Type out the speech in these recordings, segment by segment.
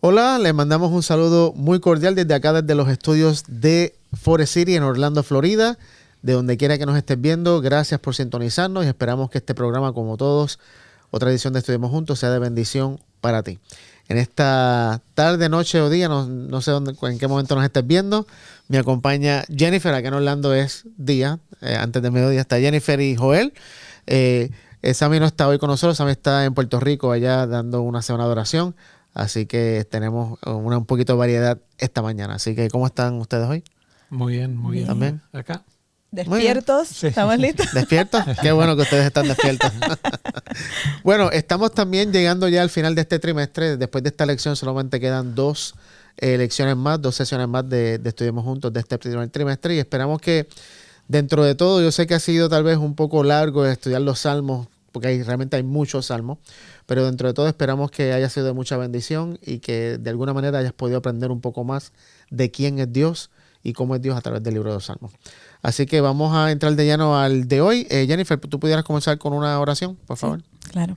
Hola, les mandamos un saludo muy cordial desde acá, desde los estudios de Forest City en Orlando, Florida. De donde quiera que nos estés viendo, gracias por sintonizarnos y esperamos que este programa, como todos, otra edición de Estudiemos Juntos, sea de bendición para ti. En esta tarde, noche o día, no sé en qué momento nos estés viendo, me acompaña Jennifer. Acá en Orlando es día, antes de mediodía está Jennifer y Joel. Sammy no está hoy con nosotros, Sammy está en Puerto Rico allá dando una semana de oración, así que tenemos un poquito de variedad esta mañana. Así que, ¿cómo están ustedes hoy? Muy bien, muy bien. ¿También? Acá. ¿Despiertos? Sí. ¿Estamos listos? ¿Despiertos? Qué bueno que ustedes están despiertos. Bueno, estamos también llegando ya al final de este trimestre. Después de esta lección solamente quedan dos lecciones más, dos sesiones más de Estudiemos Juntos de este primer trimestre, y esperamos que dentro de todo, yo sé que ha sido tal vez un poco largo estudiar los salmos, porque realmente hay muchos salmos, pero dentro de todo esperamos que haya sido de mucha bendición y que de alguna manera hayas podido aprender un poco más de quién es Dios y cómo es Dios a través del libro de los salmos. Así que vamos a entrar de lleno al de hoy. Jennifer, ¿tú pudieras comenzar con una oración, por favor? Sí, claro.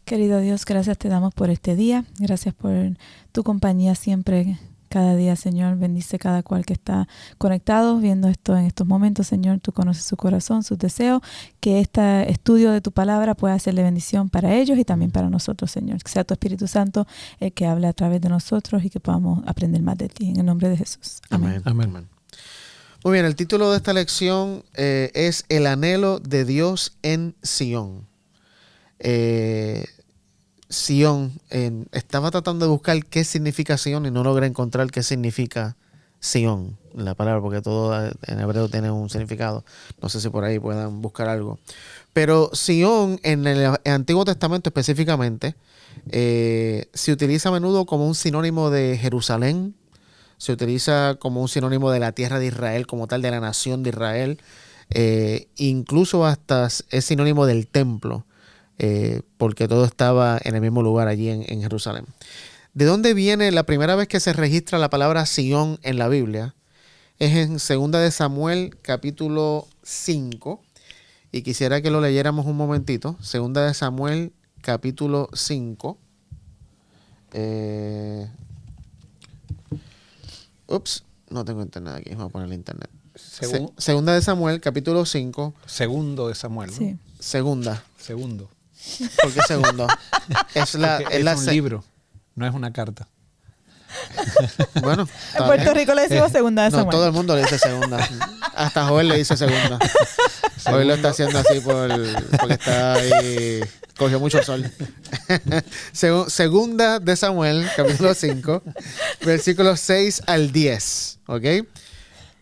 Querido Dios, gracias te damos por este día. Gracias por tu compañía siempre, cada día, Señor. Bendice cada cual que está conectado viendo esto en estos momentos, Señor. Tú conoces su corazón, sus deseos. Que este estudio de tu palabra pueda ser de bendición para ellos y también para nosotros, Señor. Que sea tu Espíritu Santo el que hable a través de nosotros y que podamos aprender más de ti. En el nombre de Jesús. Amén. Amén. Muy bien, el título de esta lección es El anhelo de Dios en Sión. Sión, estaba tratando de buscar qué significa Sión y no logré encontrar qué significa Sión, la palabra, porque todo en hebreo tiene un significado. No sé si por ahí puedan buscar algo. Pero Sión, en el Antiguo Testamento específicamente, se utiliza a menudo como un sinónimo de Jerusalén. Se utiliza como un sinónimo de la tierra de Israel, como tal, de la nación de Israel. Incluso hasta es sinónimo del templo, porque todo estaba en el mismo lugar allí en Jerusalén. ¿De dónde viene la primera vez que se registra la palabra Sión en la Biblia? Es en 2 de Samuel, capítulo 5. Y quisiera que lo leyéramos un momentito. 2 de Samuel, capítulo 5. No tengo internet aquí. Vamos a poner el internet. Segunda de Samuel, capítulo 5. Segundo de Samuel, ¿no? Sí. Segunda. Segundo. ¿Por qué segundo? es un libro, no es una carta. Bueno, En Puerto Rico le decimos segunda de Samuel. No, todo el mundo le dice segunda. Hasta Joel le dice segunda. Joel lo está haciendo así porque está ahí, cogió mucho sol. Segunda de Samuel, capítulo 5, versículos 6 al 10. ¿Ok?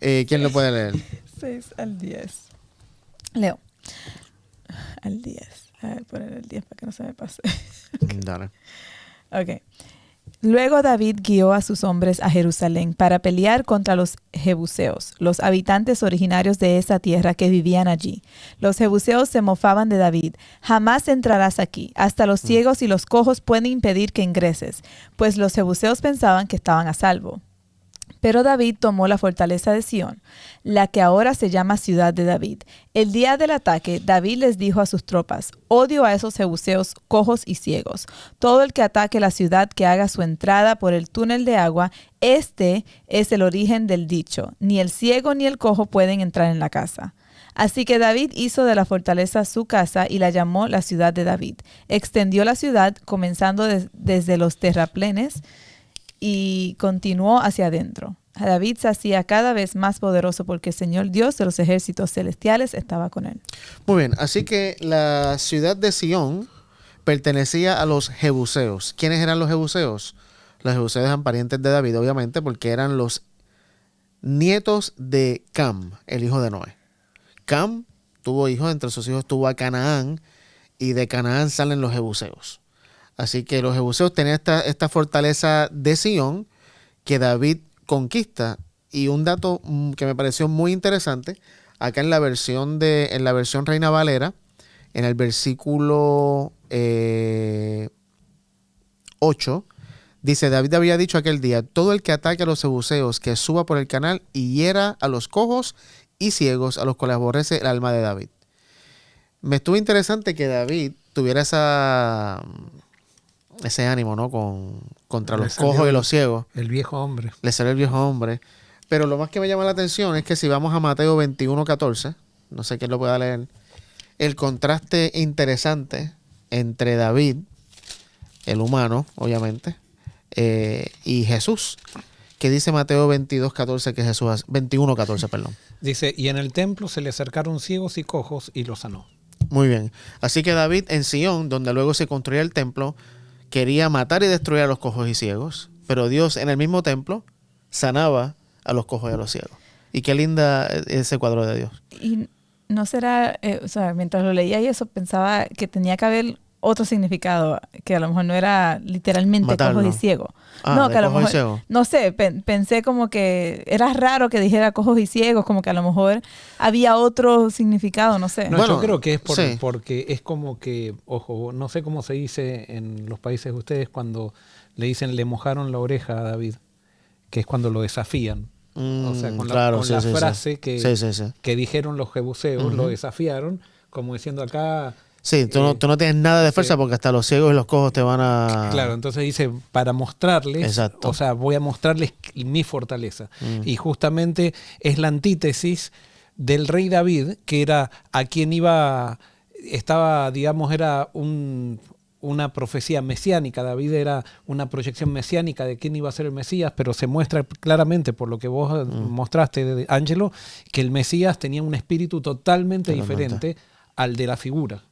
¿Quién lo puede leer? 6 al 10. Leo. Al 10. A ver, poner el 10 para que no se me pase. Dale. Ok. Luego David guió a sus hombres a Jerusalén para pelear contra los jebuseos, los habitantes originarios de esa tierra que vivían allí. Los jebuseos se mofaban de David. Jamás entrarás aquí. Hasta los ciegos y los cojos pueden impedir que ingreses, pues los jebuseos pensaban que estaban a salvo. Pero David tomó la fortaleza de Sión, la que ahora se llama Ciudad de David. El día del ataque, David les dijo a sus tropas: odio a esos jebuseos cojos y ciegos. Todo el que ataque la ciudad que haga su entrada por el túnel de agua, este es el origen del dicho: ni el ciego ni el cojo pueden entrar en la casa. Así que David hizo de la fortaleza su casa y la llamó la Ciudad de David. Extendió la ciudad comenzando desde los terraplenes y continuó hacia adentro. David se hacía cada vez más poderoso porque el Señor Dios de los ejércitos celestiales estaba con él. Muy bien, así que la ciudad de Sión pertenecía a los jebuseos. ¿Quiénes eran los jebuseos? Los jebuseos eran parientes de David, obviamente, porque eran los nietos de Cam, el hijo de Noé. Cam tuvo hijos, entre sus hijos tuvo a Canaán, y de Canaán salen los jebuseos. Así que los jebuseos tenían esta fortaleza de Sión que David conquista. Y un dato que me pareció muy interesante, acá en la versión Reina Valera, en el versículo 8, dice: David había dicho aquel día: todo el que ataque a los jebuseos, que suba por el canal y hiera a los cojos y ciegos, a los cuales aborrece el alma de David. Me estuvo interesante que David tuviera ese ánimo, ¿no? Contra los salió cojos y los ciegos. El viejo hombre. Le salió el viejo hombre. Pero lo más que me llama la atención es que si vamos a Mateo 21:14, no sé quién lo pueda leer, el contraste interesante entre David, el humano, obviamente, y Jesús, que dice Mateo 22:14 que Jesús hace, 21:14, perdón. Dice, y en el templo se le acercaron ciegos y cojos y los sanó. Muy bien. Así que David en Sión, donde luego se construía el templo, quería matar y destruir a los cojos y ciegos, pero Dios en el mismo templo sanaba a los cojos y a los ciegos. Y qué linda ese cuadro de Dios. Y no será, o sea, mientras lo leía y eso, pensaba que tenía que haber otro significado, que a lo mejor no era literalmente matarlo. Cojos y ciegos. Ah, no, que a lo cojos y mejor, ciegos. no sé, pensé como que era raro que dijera cojos y ciegos, como que a lo mejor había otro significado, no sé. No, Bueno, yo creo que es sí. porque es como que, ojo, no sé cómo se dice en los países de ustedes cuando le dicen le mojaron la oreja a David, que es cuando lo desafían. O sea, con claro, la sí, frase sí. Sí. que dijeron los jebuseos, lo desafiaron, como diciendo acá... Sí, tú no tienes nada de fuerza porque hasta los ciegos y los cojos te van a... Claro, entonces dice, para mostrarles, Exacto. o sea, voy a mostrarles mi fortaleza. Y justamente es la antítesis del rey David, que era a quien estaba, digamos, era una profecía mesiánica. David era una proyección mesiánica de quién iba a ser el Mesías, pero se muestra claramente, por lo que vos mostraste, Ángelo, que el Mesías tenía un espíritu totalmente diferente al de la figura.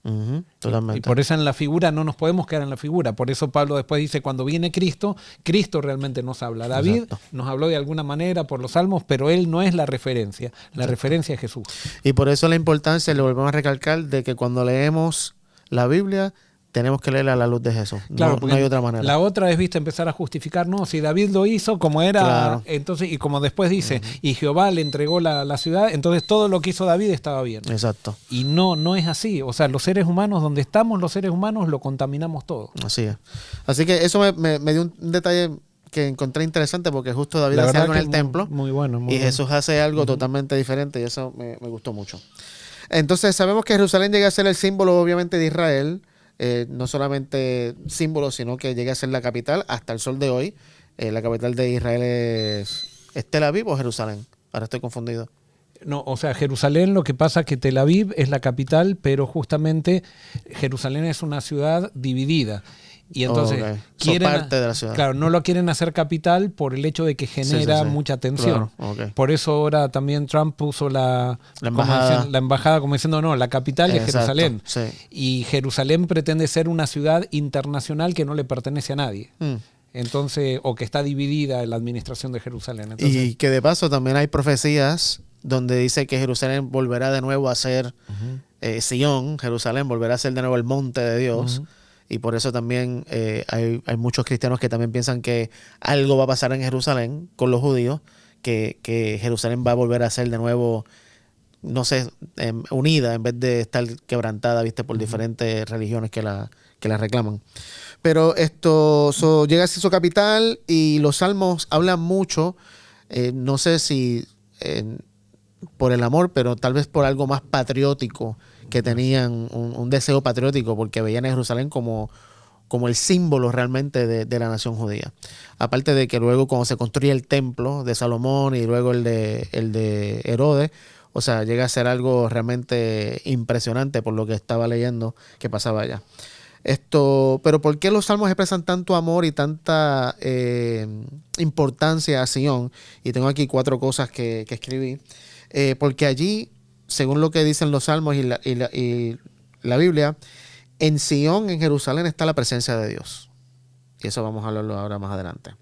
Totalmente. Y por eso en la figura no nos podemos quedar en la figura. Por eso Pablo después dice, cuando viene Cristo, Cristo realmente nos habla. David nos habló de alguna manera por los salmos, pero él no es la referencia. La referencia es Jesús. Y por eso la importancia, le volvemos a recalcar, de que cuando leemos la Biblia, tenemos que leerla a la luz de Jesús. Claro, No hay otra manera. La otra es, viste, empezar a justificar, no, si David lo hizo como era, Claro. entonces, y como después dice, y Jehová le entregó la ciudad, entonces todo lo que hizo David estaba bien. Exacto. Y no es así. O sea, los seres humanos, donde estamos los seres humanos, lo contaminamos todo. Así es. Así que eso me dio un detalle que encontré interesante, porque justo David La hace verdad algo en que el muy, templo muy bueno, muy y bueno. Jesús hace algo totalmente diferente, y eso me gustó mucho. Entonces sabemos que Jerusalén llega a ser el símbolo, obviamente, de Israel. No solamente símbolo, sino que llega a ser la capital hasta el sol de hoy. La capital de Israel ¿es Tel Aviv o Jerusalén? Ahora estoy confundido. No, o sea, Jerusalén, lo que pasa es que Tel Aviv es la capital, pero justamente Jerusalén es una ciudad dividida. Y entonces quieren, parte de la ciudad. Claro, no lo quieren hacer capital por el hecho de que genera mucha tensión. Claro, Por eso ahora también Trump puso la embajada como diciendo, no, la capital es Jerusalén. Sí. Y Jerusalén pretende ser una ciudad internacional que no le pertenece a nadie. Entonces, o que está dividida en la administración de Jerusalén. Entonces, y que de paso también hay profecías donde dice que Jerusalén volverá de nuevo a ser Sion, Jerusalén volverá a ser de nuevo el monte de Dios. Y por eso también hay muchos cristianos que también piensan que algo va a pasar en Jerusalén con los judíos, que Jerusalén va a volver a ser de nuevo, no sé, unida en vez de estar quebrantada, viste, por diferentes religiones que la reclaman. Pero esto llega a ser su capital, y los salmos hablan mucho, no sé si por el amor, pero tal vez por algo más patriótico, que tenían un deseo patriótico, porque veían a Jerusalén como el símbolo realmente de la nación judía. Aparte de que luego, cuando se construye el templo de Salomón y luego el de Herodes, o sea, llega a ser algo realmente impresionante por lo que estaba leyendo que pasaba allá. Pero ¿por qué los salmos expresan tanto amor y tanta importancia a Sion? Y tengo aquí 4 cosas que escribí. Porque allí, según lo que dicen los salmos y la Biblia, en Sion, en Jerusalén, está la presencia de Dios. Y eso vamos a hablarlo ahora más adelante.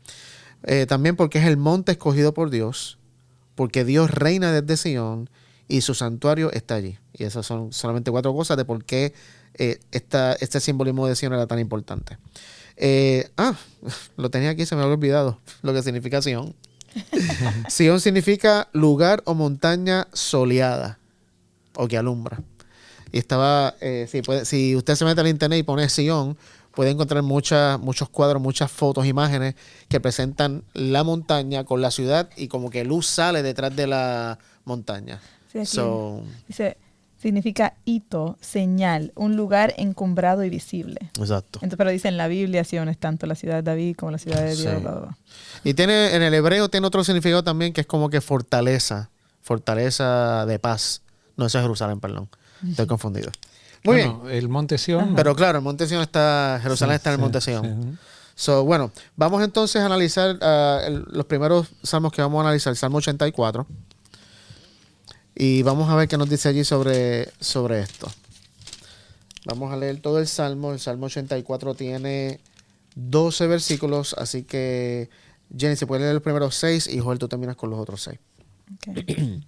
También porque es el monte escogido por Dios, porque Dios reina desde Sion y su santuario está allí. Y esas son solamente 4 cosas de por qué este simbolismo de Sion era tan importante. Lo tenía aquí, se me había olvidado lo que significa Sion. Sion significa lugar o montaña soleada o que alumbra. Y estaba, si usted se mete al internet y pone Sion, puede encontrar muchos cuadros, muchas fotos, imágenes que presentan la montaña con la ciudad, y como que luz sale detrás de la montaña. Sí, dice, significa hito, señal, un lugar encumbrado y visible. Exacto. Entonces, pero dice en la Biblia, Sion es tanto la ciudad de David como la ciudad de Dios. Sí. Bla, bla, bla. Y tiene, en el hebreo tiene otro significado también que es como que fortaleza de paz. No, eso es Jerusalén, perdón. Estoy confundido. Muy bien. Bueno, el Monte Sión. Pero claro, el Monte Sion está, Jerusalén Sí, está en el sí, Monte Sion. sí. So, bueno, vamos entonces a analizar los primeros salmos que vamos a analizar, el Salmo 84. Y vamos a ver qué nos dice allí sobre esto. Vamos a leer todo el Salmo. El Salmo 84 tiene 12 versículos, así que Jenny, se puede leer los primeros 6 y Joel, tú terminas con los otros 6. Okay.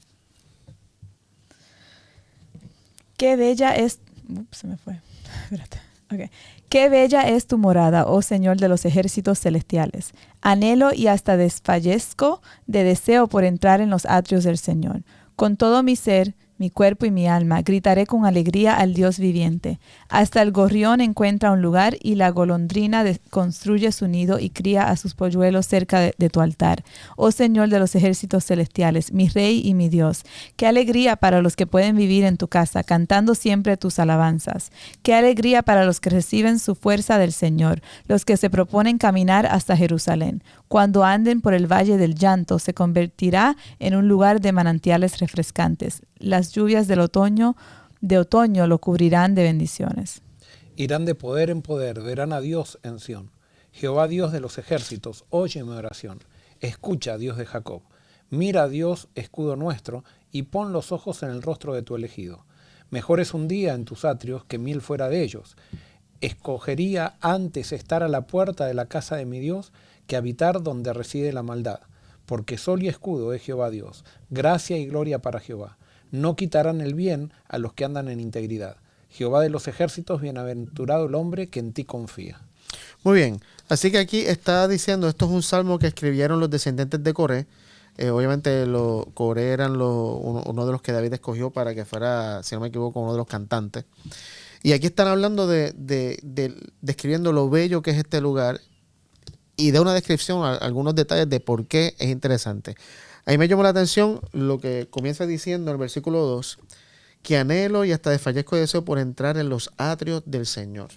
Qué bella es... Ups, se me fue. Espérate. Okay. Qué bella es tu morada, oh Señor de los ejércitos celestiales. Anhelo y hasta desfallezco de deseo por entrar en los atrios del Señor. Con todo mi ser, mi cuerpo y mi alma, gritaré con alegría al Dios viviente. Hasta el gorrión encuentra un lugar y la golondrina construye su nido y cría a sus polluelos cerca de tu altar. Oh Señor de los ejércitos celestiales, mi Rey y mi Dios. Qué alegría para los que pueden vivir en tu casa, cantando siempre tus alabanzas. Qué alegría para los que reciben su fuerza del Señor, los que se proponen caminar hasta Jerusalén. Cuando anden por el valle del llanto, se convertirá en un lugar de manantiales refrescantes. Las lluvias de otoño lo cubrirán de bendiciones. Irán de poder en poder, verán a Dios en Sión. Jehová Dios de los ejércitos, oye mi oración. Escucha, Dios de Jacob. Mira, Dios, escudo nuestro, y pon los ojos en el rostro de tu elegido. Mejor es un día en tus atrios que 1000 fuera de ellos. Escogería antes estar a la puerta de la casa de mi Dios que habitar donde reside la maldad. Porque sol y escudo es Jehová Dios, gracia y gloria para Jehová. No quitarán el bien a los que andan en integridad. Jehová de los ejércitos, bienaventurado el hombre que en ti confía. Muy bien. Así que aquí está diciendo, esto es un salmo que escribieron los descendientes de Coré. Obviamente Coré eran uno de los que David escogió para que fuera, si no me equivoco, uno de los cantantes. Y aquí están hablando describiendo lo bello que es este lugar y de una descripción, algunos detalles de por qué es interesante. Ahí me llamó la atención lo que comienza diciendo en el versículo 2, que anhelo y hasta desfallezco de deseo por entrar en los atrios del Señor.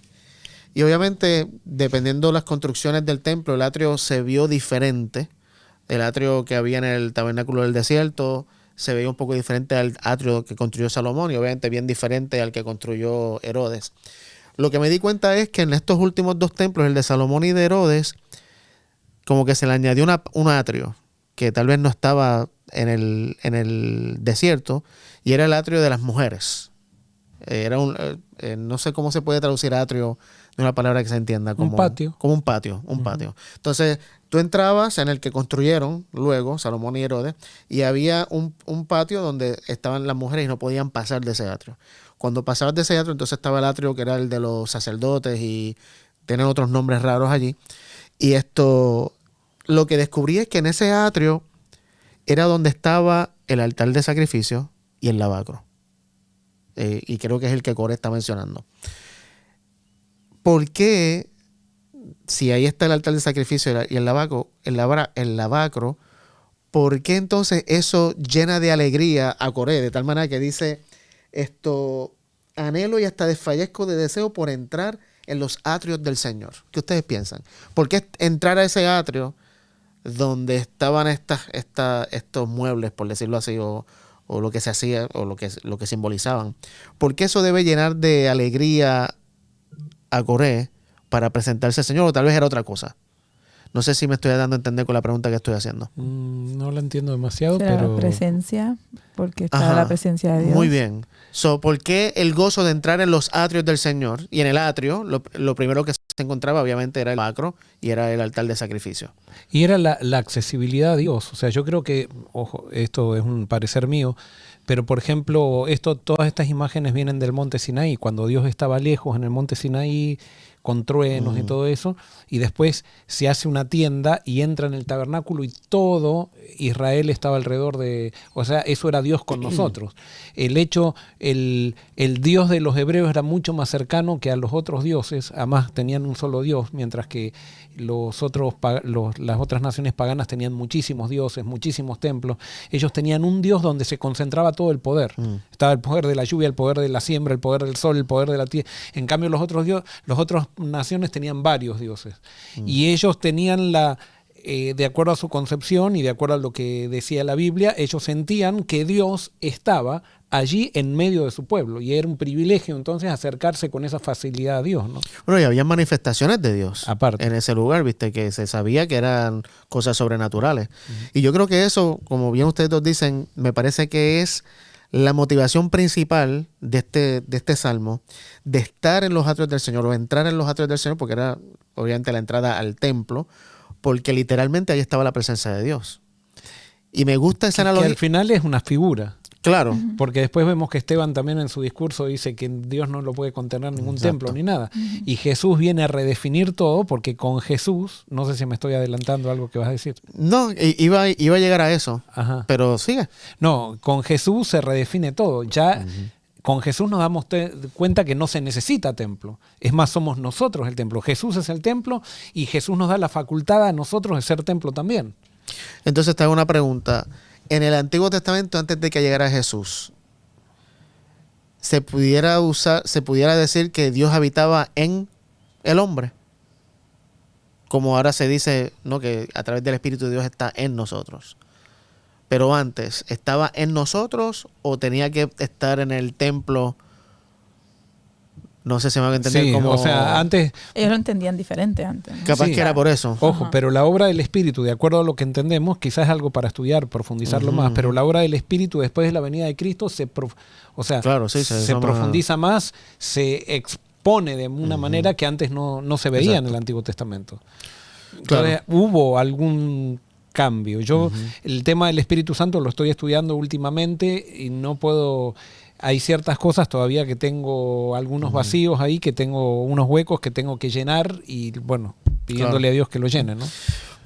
Y obviamente, dependiendo de las construcciones del templo, el atrio se vio diferente. El atrio que había en el tabernáculo del desierto se veía un poco diferente al atrio que construyó Salomón y obviamente bien diferente al que construyó Herodes. Lo que me di cuenta es que en estos últimos dos templos, el de Salomón y de Herodes, como que se le añadió un atrio que tal vez no estaba en el desierto, y era el atrio de las mujeres. Era no sé cómo se puede traducir atrio de una palabra que se entienda. Como un patio. Como un patio, patio. Entonces, tú entrabas en el que construyeron luego Salomón y Herodes, y había un patio donde estaban las mujeres y no podían pasar de ese atrio. Cuando pasabas de ese atrio, entonces estaba el atrio que era el de los sacerdotes y tienen otros nombres raros allí. Y lo que descubrí es que en ese atrio era donde estaba el altar de sacrificio y el lavacro. Y creo que es el que Coré está mencionando. ¿Por qué, si ahí está el altar de sacrificio y el lavacro, por qué entonces eso llena de alegría a Coré? De tal manera que dice anhelo y hasta desfallezco de deseo por entrar en los atrios del Señor. ¿Qué ustedes piensan? ¿Por qué entrar a ese atrio donde estaban estos muebles, por decirlo así, o lo que se hacía, o lo que simbolizaban? ¿Por qué eso debe llenar de alegría a Coré para presentarse al Señor? O tal vez era otra cosa. No sé si me estoy dando a entender con la pregunta que estoy haciendo. No la entiendo demasiado, ¿será pero... la presencia? Porque está la presencia de Dios. Muy bien. ¿Por qué el gozo de entrar en los atrios del Señor? Y en el atrio, lo primero que se encontraba obviamente era el lavacro y era el altar de sacrificio. Y era la accesibilidad a Dios. O sea, yo creo que, ojo, esto es un parecer mío, pero por ejemplo, todas estas imágenes vienen del monte Sinaí. Cuando Dios estaba lejos en el monte Sinaí, con truenos y todo eso, y después se hace una tienda y entra en el tabernáculo y todo Israel estaba alrededor de, o sea, eso era Dios con nosotros. El Dios de los hebreos era mucho más cercano que a los otros dioses, además tenían un solo Dios, mientras que las otras naciones paganas tenían muchísimos dioses, muchísimos templos. Ellos tenían un Dios donde se concentraba todo el poder. Estaba el poder de la lluvia, el poder de la siembra, el poder del sol, el poder de la tierra. En cambio, las otras naciones tenían varios dioses. Y ellos tenían de acuerdo a su concepción y de acuerdo a lo que decía la Biblia, ellos sentían que Dios estaba allí en medio de su pueblo y era un privilegio entonces acercarse con esa facilidad a Dios, ¿no? Bueno, y había manifestaciones de Dios aparte en ese lugar, viste, que se sabía que eran cosas sobrenaturales. Y yo creo que eso, como bien ustedes dos dicen, me parece que es la motivación principal de este salmo, de estar en los atrios del Señor o entrar en los atrios del Señor, porque era obviamente la entrada al templo, porque literalmente ahí estaba la presencia de Dios. Y me gusta esa analogía. Que al final es una figura. Claro. Porque después vemos que Esteban también en su discurso dice que Dios no lo puede contener ningún templo ni nada. Y Jesús viene a redefinir todo, porque con Jesús, no sé si me estoy adelantando algo que vas a decir. No, iba a llegar a eso. Ajá. Pero sigue. No, con Jesús se redefine todo. Ya con Jesús nos damos cuenta que no se necesita templo. Es más, somos nosotros el templo. Jesús es el templo y Jesús nos da la facultad a nosotros de ser templo también. Entonces te hago una pregunta. En el Antiguo Testamento, antes de que llegara Jesús, ¿se pudiera decir que Dios habitaba en el hombre? Como ahora se dice, ¿no?, que a través del Espíritu de Dios está en nosotros. Pero antes, ¿estaba en nosotros o tenía que estar en el templo? No sé si me van a entender. Sí, como... o sea, antes... Ellos lo entendían diferente antes, ¿no? Capaz Sí. que era por eso. Ojo, pero la obra del Espíritu, de acuerdo a lo que entendemos, quizás es algo para estudiar, profundizarlo más, pero la obra del Espíritu después de la venida de Cristo se profundiza más, se expone de una manera que antes no se veía en el Antiguo Testamento. Entonces hubo algún cambio. Yo el tema del Espíritu Santo lo estoy estudiando últimamente y no puedo... Hay ciertas cosas todavía que tengo algunos vacíos ahí, que tengo unos huecos que tengo que llenar y bueno, pidiéndole a Dios que lo llene, ¿no?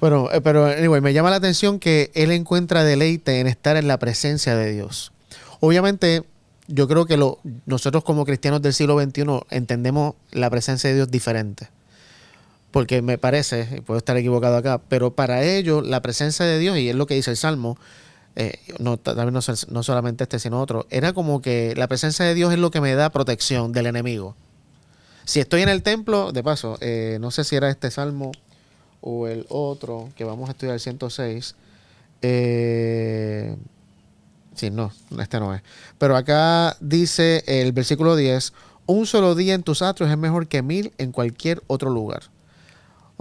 Bueno, pero anyway, me llama la atención que él encuentra deleite en estar en la presencia de Dios. Obviamente, yo creo que nosotros como cristianos del siglo XXI entendemos la presencia de Dios diferente. Porque me parece, y puedo estar equivocado acá, pero para ellos la presencia de Dios, y es lo que dice el Salmo, también no solamente sino otro, era como que la presencia de Dios es lo que me da protección del enemigo. Si estoy en el templo, de paso, no sé si era este salmo o el otro que vamos a estudiar, el 106. Sí, no, este no es. Pero acá dice el versículo 10: un solo día en tus atrios es mejor que 1000 en cualquier otro lugar.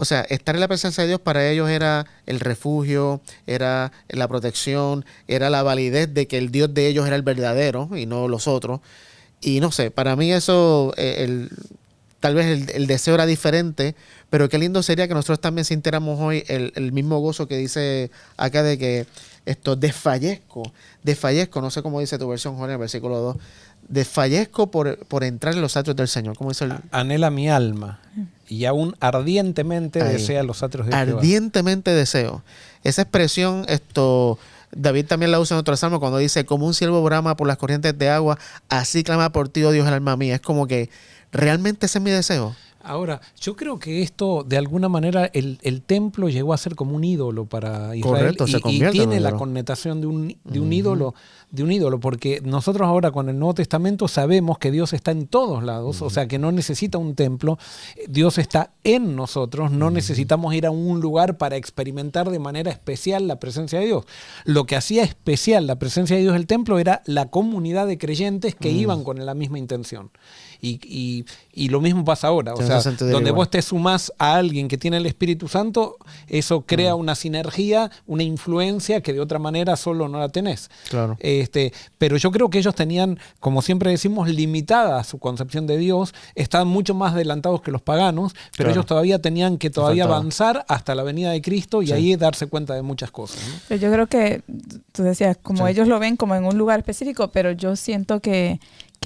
O sea, estar en la presencia de Dios para ellos era el refugio, era la protección, era la validez de que el Dios de ellos era el verdadero y no los otros. Y no sé, para mí eso, tal vez el deseo era diferente, pero qué lindo sería que nosotros también sintiéramos hoy el mismo gozo que dice acá de que desfallezco, no sé cómo dice tu versión, Juan, en el versículo 2, desfallezco por entrar en los atrios del Señor. ¿Cómo dice Anhela mi alma y aún ardientemente desea los atrios de Jehová. Ardientemente deseo. Esa expresión, David también la usa en otro salmo cuando dice: como un ciervo brama por las corrientes de agua, así clama por ti, oh Dios, el alma mía. Es como que realmente ese es mi deseo. Ahora, yo creo que esto, de alguna manera, el templo llegó a ser como un ídolo para Israel. Correcto, se convierte y tiene en un la ídolo. connotación de un ídolo, porque nosotros ahora con el Nuevo Testamento sabemos que Dios está en todos lados, o sea que no necesita un templo, Dios está en nosotros, no necesitamos ir a un lugar para experimentar de manera especial la presencia de Dios. Lo que hacía especial la presencia de Dios del templo era la comunidad de creyentes que iban con la misma intención. Y lo mismo pasa ahora, o sea, donde vos te sumás a alguien que tiene el Espíritu Santo, eso crea una sinergia, una influencia que de otra manera solo no la tenés. Claro. Pero yo creo que ellos tenían, como siempre decimos, limitada su concepción de Dios, estaban mucho más adelantados que los paganos, pero ellos todavía tenían que avanzar hasta la venida de Cristo y ahí darse cuenta de muchas cosas, ¿no? Pero yo creo que, tú decías, como ellos lo ven como en un lugar específico, pero yo siento que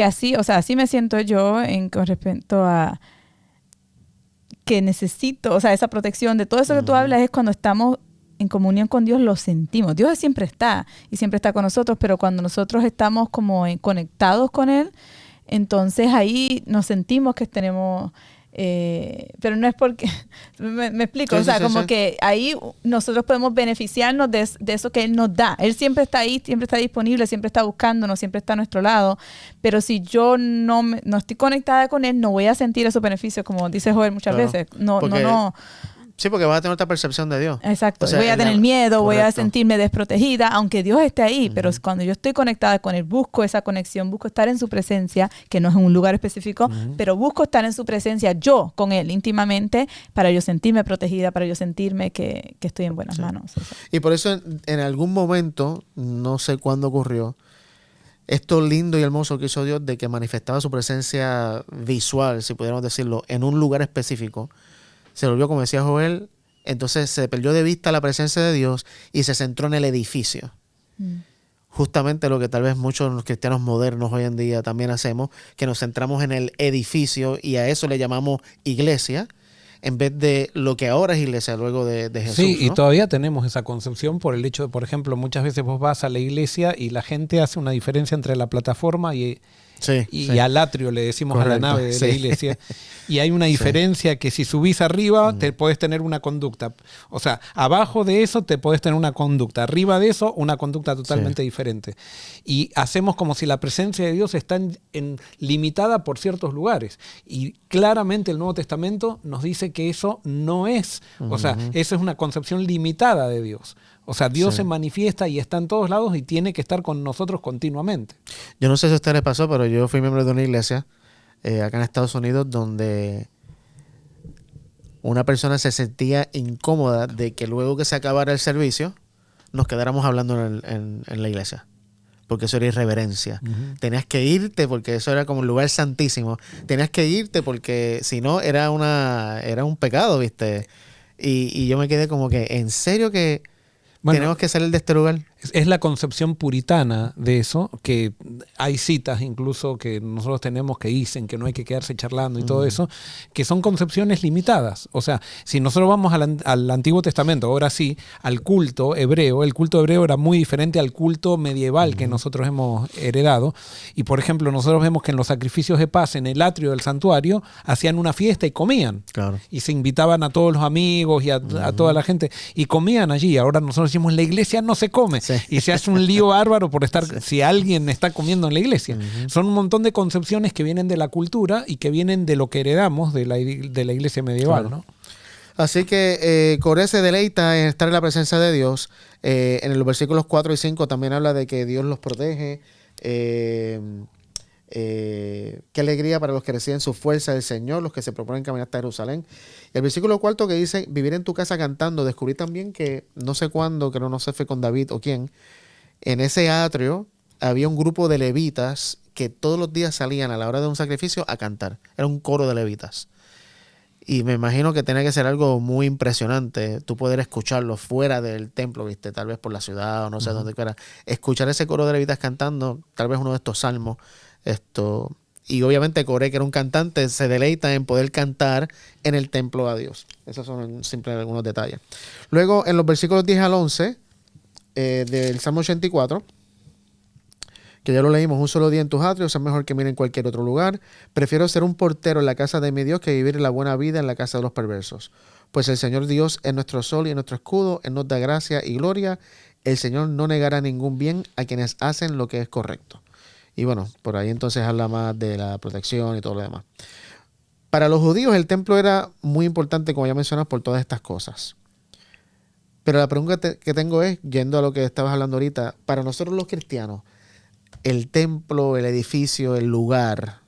así, o sea, así me siento yo con respecto a que necesito, o sea, esa protección, de todo eso que tú hablas, es cuando estamos en comunión con Dios, lo sentimos. Dios siempre está y siempre está con nosotros, pero cuando nosotros estamos como conectados con Él, entonces ahí nos sentimos que tenemos... pero no es porque me explico, Sí, o sea, sí, como sí. que ahí nosotros podemos beneficiarnos de eso que Él nos da. Él siempre está ahí, siempre está disponible, siempre está buscándonos, siempre está a nuestro lado, pero si yo no estoy conectada con Él, no voy a sentir esos beneficios, como dice Joel muchas Claro. veces. No. Sí, porque vas a tener otra percepción de Dios. Exacto, O sea, voy a tener miedo, voy a correcto. sentirme desprotegida, aunque Dios esté ahí, pero cuando yo estoy conectada con Él, busco esa conexión, busco estar en su presencia, que no es en un lugar específico, pero busco estar en su presencia yo con Él íntimamente, para yo sentirme protegida, para yo sentirme que estoy en buenas manos. O sea. Y por eso en algún momento, no sé cuándo ocurrió, esto lindo y hermoso que hizo Dios de que manifestaba su presencia visual, si pudiéramos decirlo, en un lugar específico, se volvió, como decía Joel, entonces se perdió de vista la presencia de Dios y se centró en el edificio. Justamente lo que tal vez muchos de los cristianos modernos hoy en día también hacemos, que nos centramos en el edificio y a eso le llamamos iglesia, en vez de lo que ahora es iglesia luego de Jesús. Sí, y ¿no? todavía tenemos esa concepción por el hecho de, por ejemplo, muchas veces vos vas a la iglesia y la gente hace una diferencia entre la plataforma y Sí. al atrio, le decimos Correcto, a la nave de sí. la iglesia. Y hay una diferencia que si subís arriba te podés tener una conducta. O sea, abajo de eso te podés tener una conducta. Arriba de eso, una conducta totalmente diferente. Y hacemos como si la presencia de Dios está limitada por ciertos lugares. Y claramente el Nuevo Testamento nos dice que eso no es. O sea, eso es una concepción limitada de Dios. O sea, Dios se manifiesta y está en todos lados y tiene que estar con nosotros continuamente. Yo no sé si a ustedes les pasó, pero yo fui miembro de una iglesia acá en Estados Unidos donde una persona se sentía incómoda de que luego que se acabara el servicio nos quedáramos hablando en la iglesia. Porque eso era irreverencia. Tenías que irte porque eso era como un lugar santísimo. Tenías que irte porque si no era un pecado, ¿viste? Y yo me quedé como que, ¿en serio que tenemos que salir de este lugar? Es la concepción puritana de eso, que hay citas incluso que nosotros tenemos que dicen que no hay que quedarse charlando y todo eso, que son concepciones limitadas. O sea, si nosotros vamos al Antiguo Testamento, ahora sí, al culto hebreo, el culto hebreo era muy diferente al culto medieval que nosotros hemos heredado. Y por ejemplo, nosotros vemos que en los sacrificios de paz, en el atrio del santuario, hacían una fiesta y comían. Claro. Y se invitaban a todos los amigos y a toda la gente y comían allí. Ahora nosotros decimos, la iglesia no se come. Sí. Y se hace un lío bárbaro por estar, si alguien está comiendo en la iglesia. Son un montón de concepciones que vienen de la cultura y que vienen de lo que heredamos de la iglesia medieval, Claro. ¿no? Así que Coré se deleita en estar en la presencia de Dios. En los versículos 4 y 5 también habla de que Dios los protege. Qué alegría para los que reciben su fuerza del Señor, los que se proponen caminar hasta Jerusalén. Y el versículo 4 que dice, vivir en tu casa cantando, descubrí también que no sé cuándo, que no sé fue con David o quién, en ese atrio había un grupo de levitas que todos los días salían a la hora de un sacrificio a cantar. Era un coro de levitas. Y me imagino que tenía que ser algo muy impresionante, tú poder escucharlo fuera del templo, ¿viste? Tal vez por la ciudad o no sé dónde fuera. Escuchar ese coro de levitas cantando, tal vez uno de estos salmos. Y obviamente Coré, que era un cantante, se deleita en poder cantar en el templo a Dios. Esos son simplemente algunos detalles. Luego, en los versículos 10 al 11 del Salmo 84, que ya lo leímos, un solo día en tus atrios es mejor que mirar en cualquier otro lugar. Prefiero ser un portero en la casa de mi Dios que vivir la buena vida en la casa de los perversos. Pues el Señor Dios es nuestro sol y nuestro escudo, Él nos da gracia y gloria. El Señor no negará ningún bien a quienes hacen lo que es correcto. Y bueno, por ahí entonces habla más de la protección y todo lo demás. Para los judíos el templo era muy importante, como ya mencionas, por todas estas cosas. Pero la pregunta que tengo es, yendo a lo que estabas hablando ahorita, para nosotros los cristianos, ¿el templo, el edificio, el lugar,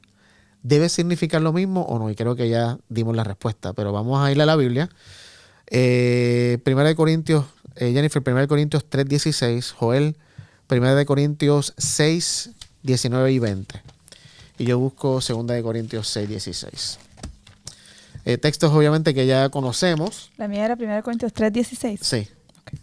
debe significar lo mismo o no? Y creo que ya dimos la respuesta, pero vamos a ir a la Biblia. Primera de Corintios, Jennifer, 1 Corintios 3:16, Joel, 1 Corintios 6, 19 y 20. Y yo busco 2 de Corintios 6, 16. Textos obviamente que ya conocemos. La mía era 1 Corintios 3:16. Sí. Okay.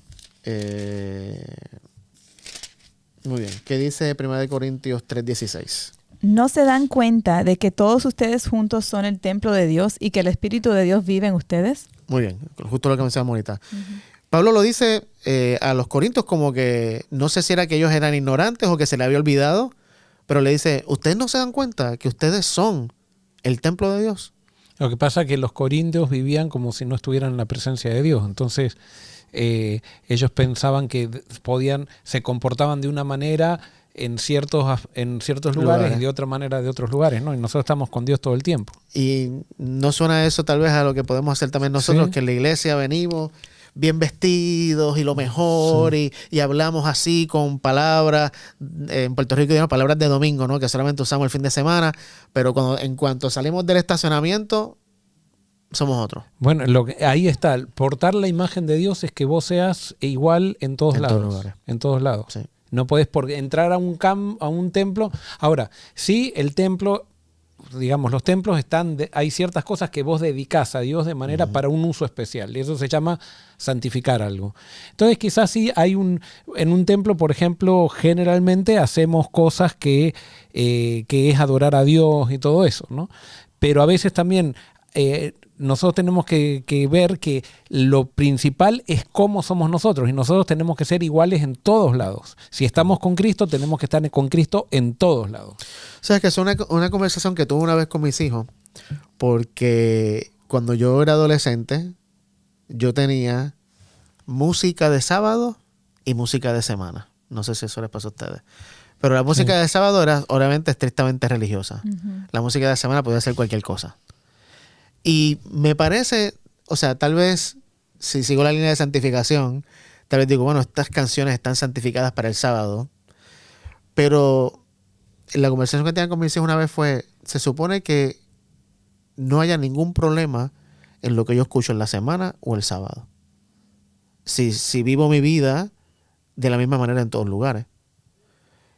Muy bien. ¿Qué dice 1 Corintios 3:16? ¿no se dan cuenta de que todos ustedes juntos son el templo de Dios y que el Espíritu de Dios vive en ustedes? Muy bien, justo lo que mencionamos ahorita. Pablo lo dice a los corintios como que no sé si era que ellos eran ignorantes o que se le había olvidado, pero le dice, ¿ustedes no se dan cuenta que ustedes son el templo de Dios? Lo que pasa es que los corintios vivían como si no estuvieran en la presencia de Dios. Entonces, ellos pensaban que se comportaban de una manera en ciertos lugares y de otra manera de otros lugares, ¿no? Y nosotros estamos con Dios todo el tiempo. Y no suena eso tal vez a lo que podemos hacer también nosotros, Sí. que en la iglesia venimos bien vestidos y lo mejor, y hablamos así con palabras, en Puerto Rico digamos palabras de domingo, ¿no? Que solamente usamos el fin de semana, pero en cuanto salimos del estacionamiento, somos otros. Bueno, ahí está. Portar la imagen de Dios es que vos seas igual en todos En todos lados. lugares. En todos lados. Sí. No podés entrar a un templo. Ahora, sí, el templo, digamos, los templos hay ciertas cosas que vos dedicás a Dios de manera para un uso especial. Y eso se llama santificar algo. Entonces, quizás sí hay en un templo, por ejemplo, generalmente hacemos cosas que es adorar a Dios y todo eso, ¿no? Pero a veces también nosotros tenemos que ver que lo principal es cómo somos nosotros, y nosotros tenemos que ser iguales en todos lados. Si estamos con Cristo, tenemos que estar con Cristo en todos lados. O sea, que es una conversación que tuve una vez con mis hijos, porque cuando yo era adolescente, yo tenía música de sábado y música de semana. No sé si eso les pasó a ustedes. Pero la música de sábado era obviamente estrictamente religiosa. La música de semana podía ser cualquier cosa. Y me parece, o sea, tal vez, si sigo la línea de santificación, tal vez digo, bueno, estas canciones están santificadas para el sábado, pero la conversación que tenía con mis hijos una vez fue, se supone que no haya ningún problema en lo que yo escucho en la semana o el sábado. Si vivo mi vida de la misma manera en todos lugares.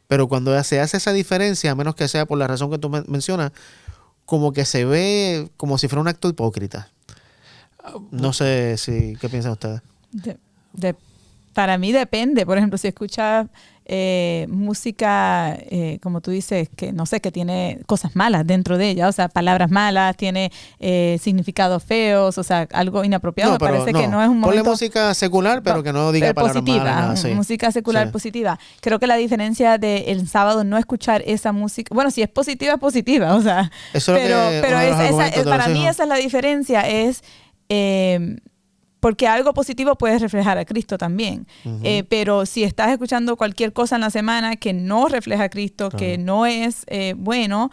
Pero cuando se hace esa diferencia, a menos que sea por la razón que tú mencionas, como que se ve como si fuera un acto hipócrita. No sé qué piensan ustedes. Para mí depende. Por ejemplo, si escuchas música, como tú dices, que no sé, que tiene cosas malas dentro de ella, o sea, palabras malas, tiene significados feos, o sea, algo inapropiado, me parece que no es un momento... Ponle música secular, pero que no diga palabras positiva, malas. Nada, sí. Música secular positiva. Creo que la diferencia de el sábado no escuchar esa música, bueno, si es positiva, o sea, eso pero para mí esa es la diferencia, es... porque algo positivo puede reflejar a Cristo también. Pero si estás escuchando cualquier cosa en la semana que no refleja a Cristo, que no es bueno,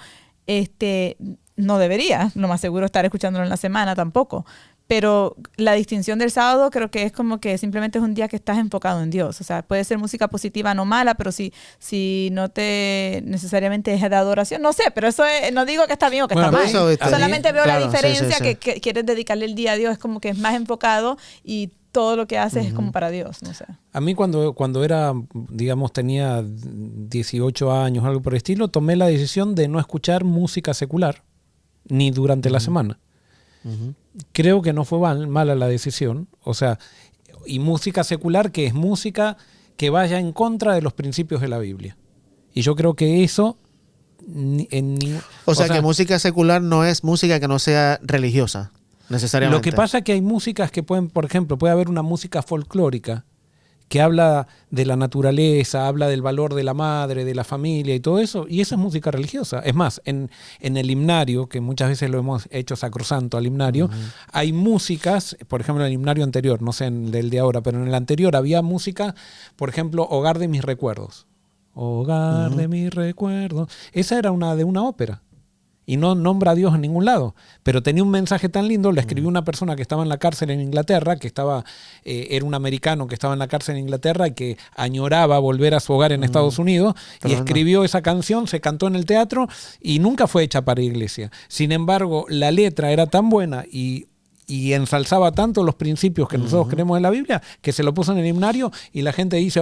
no deberías, lo más seguro, estar escuchándolo en la semana tampoco. Pero la distinción del sábado creo que es como que simplemente es un día que estás enfocado en Dios. O sea, puede ser música positiva, no mala, pero si no te necesariamente es de adoración, no sé, pero eso no digo que está bien o que está mal. Solamente veo la diferencia que quieres dedicarle el día a Dios, es como que es más enfocado y todo lo que haces es como para Dios, no sé. A mí cuando era, digamos, tenía 18 años, algo por el estilo, tomé la decisión de no escuchar música secular, ni durante la semana. Creo que no fue mala la decisión, o sea, y música secular, que es música que vaya en contra de los principios de la Biblia. Y yo creo que eso... O sea, que música secular no es música que no sea religiosa, necesariamente. Lo que pasa es que hay músicas que pueden, por ejemplo, puede haber una música folclórica que habla de la naturaleza, habla del valor de la madre, de la familia y todo eso, y esa es música religiosa. Es más, en el himnario, que muchas veces lo hemos hecho sacrosanto al himnario, hay músicas, por ejemplo, en el himnario anterior, no sé en el de ahora, pero en el anterior había música, por ejemplo, Hogar de mis recuerdos. Hogar de mis recuerdos. Esa era de una ópera. Y no nombra a Dios en ningún lado, pero tenía un mensaje tan lindo. Le escribió una persona que estaba en la cárcel en Inglaterra, que era un americano que estaba en la cárcel en Inglaterra y que añoraba volver a su hogar en Estados Unidos, y escribió esa canción, se cantó en el teatro y nunca fue hecha para iglesia. Sin embargo, la letra era tan buena y ensalzaba tanto los principios que nosotros creemos en la Biblia, que se lo puso en el himnario y la gente dice,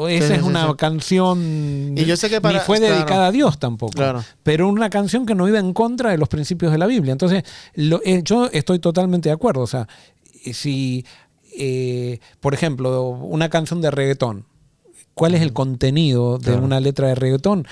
esa es una canción, y yo sé que ni fue dedicada a Dios tampoco, pero una canción que no iba en contra de los principios de la Biblia. Entonces, yo estoy totalmente de acuerdo. O sea, si, por ejemplo, una canción de reggaetón, ¿cuál es el contenido de una letra de reggaetón?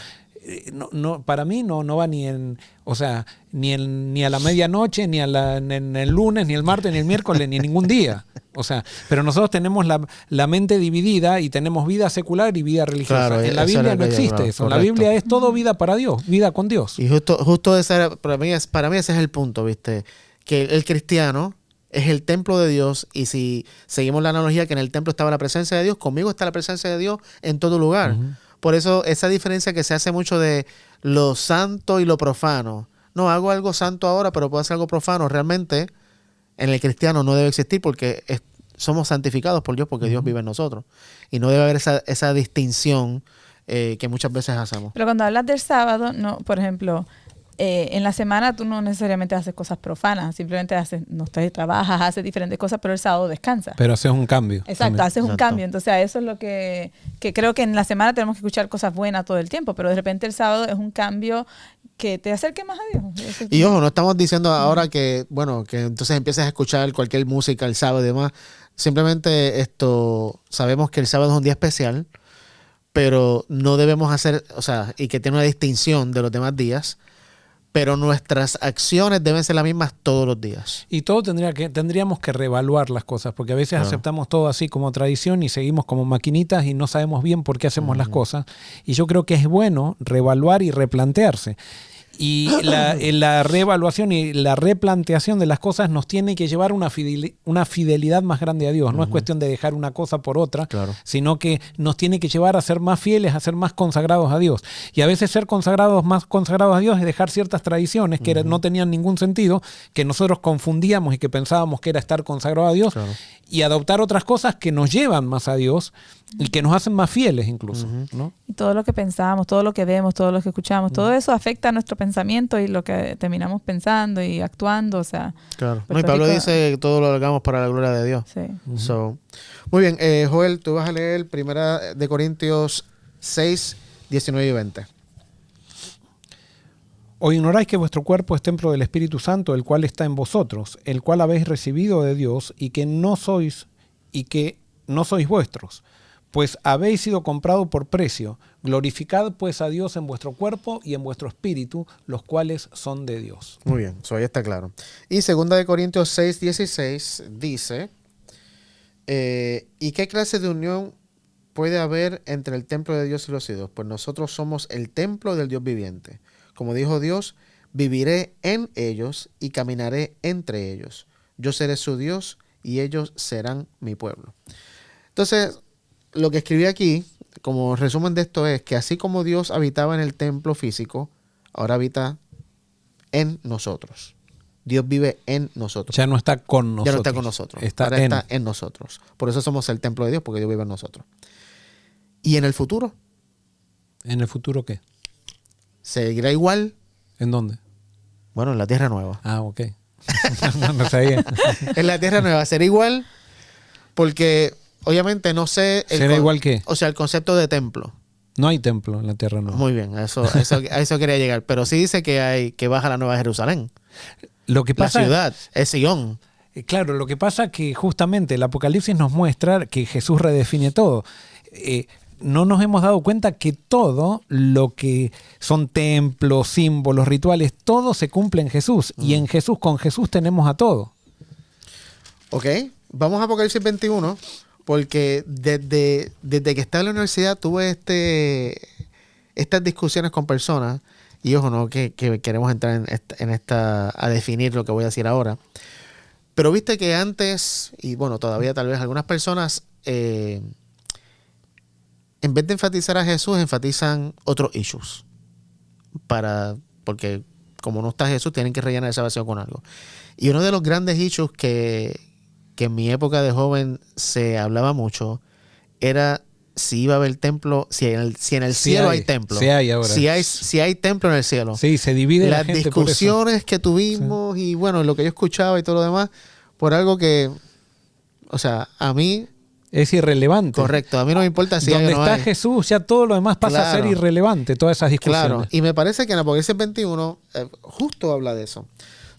para mí no va ni en, o sea, ni a la medianoche, ni en el lunes, ni el martes, ni el miércoles, ni en ningún día. O sea, pero nosotros tenemos la mente dividida y tenemos vida secular y vida religiosa. Claro, en la eso Biblia era no lo que yo existe hablaba, eso. En la correcto. Biblia es todo vida para Dios, vida con Dios. Y justo ese era, para mí ese es el punto, ¿viste? Que el cristiano es el templo de Dios, y si seguimos la analogía que en el templo estaba la presencia de Dios, conmigo está la presencia de Dios en todo lugar. Ujú. Por eso esa diferencia que se hace mucho de lo santo y lo profano. No, hago algo santo ahora, pero puedo hacer algo profano. Realmente en el cristiano no debe existir, porque somos santificados por Dios, porque Dios vive en nosotros. Y no debe haber esa distinción que muchas veces hacemos. Pero cuando hablas del sábado, no, por ejemplo, en la semana tú no necesariamente haces cosas profanas, simplemente trabajas, haces diferentes cosas, pero el sábado descansas. Pero haces un cambio. Exacto, también. haces un Exacto. cambio. Entonces, a eso es lo que creo que en la semana tenemos que escuchar cosas buenas todo el tiempo, pero de repente el sábado es un cambio que te acerque más a Dios. Y ojo, no estamos diciendo ahora que, bueno, que entonces empieces a escuchar cualquier música el sábado y demás. Simplemente sabemos que el sábado es un día especial, pero no debemos hacer, o sea, y que tiene una distinción de los demás días, pero nuestras acciones deben ser las mismas todos los días. Y todo tendríamos que reevaluar las cosas, porque a veces Claro. aceptamos todo así como tradición y seguimos como maquinitas y no sabemos bien por qué hacemos las cosas. Y yo creo que es bueno reevaluar y replantearse. Y la reevaluación y la replanteación de las cosas nos tiene que llevar a una fidelidad más grande a Dios. No es cuestión de dejar una cosa por otra, Claro. sino que nos tiene que llevar a ser más fieles, a ser más consagrados a Dios. Y a veces ser más consagrados a Dios es dejar ciertas tradiciones que no tenían ningún sentido, que nosotros confundíamos y que pensábamos que era estar consagrado a Dios, Claro. y adoptar otras cosas que nos llevan más a Dios y que nos hacen más fieles incluso, ¿no? Y todo lo que pensamos, todo lo que vemos, todo lo que escuchamos, todo eso afecta a nuestro pensamiento y lo que terminamos pensando y actuando, o sea. Claro. No, y Puerto Pablo Rico- dice que todo lo hagamos para la gloria de Dios. Sí. So, muy bien, Joel, tú vas a leer 1 de Corintios 6, 19 y 20. ¿O ignoráis que vuestro cuerpo es templo del Espíritu Santo, el cual está en vosotros, el cual habéis recibido de Dios y que no sois vuestros? Pues habéis sido comprado por precio. Glorificad pues a Dios en vuestro cuerpo y en vuestro espíritu, los cuales son de Dios. Muy bien, eso ahí está claro. Y 2 de Corintios 6, 16 dice, ¿y qué clase de unión puede haber entre el templo de Dios y los ídolos? Pues nosotros somos el templo del Dios viviente. Como dijo Dios, viviré en ellos y caminaré entre ellos. Yo seré su Dios y ellos serán mi pueblo. Entonces, lo que escribí aquí, como resumen de esto, es que así como Dios habitaba en el templo físico, ahora habita en nosotros. Dios vive en nosotros. Ya no está con nosotros. Ya no está con nosotros. Ahora está en nosotros. Por eso somos el templo de Dios, porque Dios vive en nosotros. ¿Y en el futuro? ¿En el futuro qué? ¿Seguirá igual? ¿En dónde? Bueno, en la tierra nueva. Ah, ok. No sabía. En la tierra nueva será igual, porque obviamente no sé... ¿Será igual qué? O sea, el concepto de templo. No hay templo en la tierra nueva. Muy bien, a eso quería llegar. Pero sí dice que baja la Nueva Jerusalén. Lo que La pasa ciudad, es Sion. Claro, lo que pasa es que justamente el Apocalipsis nos muestra que Jesús redefine todo. No nos hemos dado cuenta que todo lo que son templos, símbolos, rituales, todo se cumple en Jesús. Y en Jesús, con Jesús tenemos a todo. Ok, vamos a Apocalipsis 21, porque desde que estaba en la universidad tuve estas discusiones con personas, y ojo, no que queremos entrar en esta a definir lo que voy a decir ahora, pero viste que antes, y bueno, todavía tal vez algunas personas, en vez de enfatizar a Jesús, enfatizan otros issues, porque como no está Jesús, tienen que rellenar esa vacío con algo. Y uno de los grandes issues que en mi época de joven se hablaba mucho era si iba a haber templo, si en el cielo hay templo. Sí hay ahora. Si hay templo en el cielo. Sí, se divide la Las gente por eso. discusiones que tuvimos y bueno, lo que yo escuchaba y todo lo demás, por algo que, o sea, a mí, Es irrelevante. correcto, a mí no me importa si hay Donde o no está hay. Jesús, ya todo lo demás pasa a ser Claro. irrelevante, todas esas discusiones. Claro, y me parece que en Apocalipsis 21 justo habla de eso.